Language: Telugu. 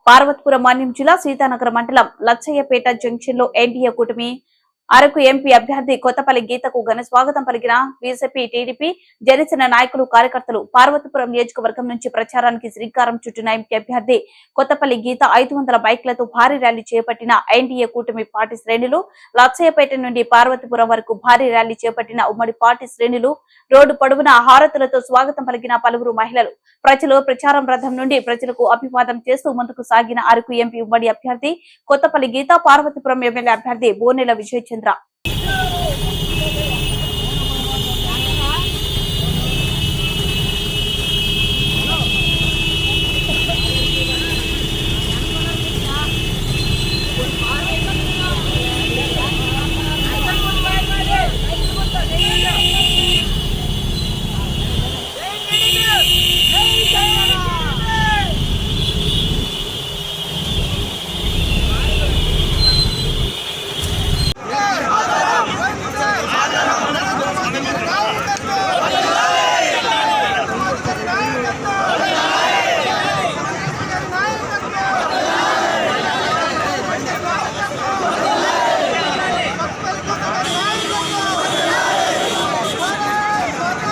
పార్వతీపురం మన్యం జిల్లా సీతానగరం మండలం లచ్చయ్యపేట జంక్షన్ లో ఎన్డీఏ కూటమి అరకు ఎంపీ అభ్యర్థి కొత్తపల్లి గీతకు ఘన స్వాగతం పలికిన బీజేపీ, టీడీపీ, జనసేన నాయకులు, కార్యకర్తలు. పార్వతీపురం నియోజకవర్గం నుంచి ప్రచారానికి శ్రీకారం చుట్టిన ఎంపీ అభ్యర్థి కొత్తపల్లి గీత 500 బైక్లతో భారీ ర్యాలీ చేపట్టిన ఎన్డీఏ కూటమి పార్టీ శ్రేణులు. లచ్చయ్యపేట నుండి పార్వతీపురం వరకు భారీ ర్యాలీ చేపట్టిన ఉమ్మడి పార్టీ శ్రేణులు. రోడ్డు పొడవునా హారతులతో స్వాగతం పలికిన పలువురు మహిళలు. ప్రజలు ప్రచారం రథం నుండి ప్రజలకు అభివాదం చేస్తూ ముందుకు సాగిన అరకు ఎంపీ ఉమ్మడి అభ్యర్థి కొత్తపల్లి గీత, పార్వతీపురం ఎమ్మెల్యే అభ్యర్థి బోనెల విజయచంద్ర.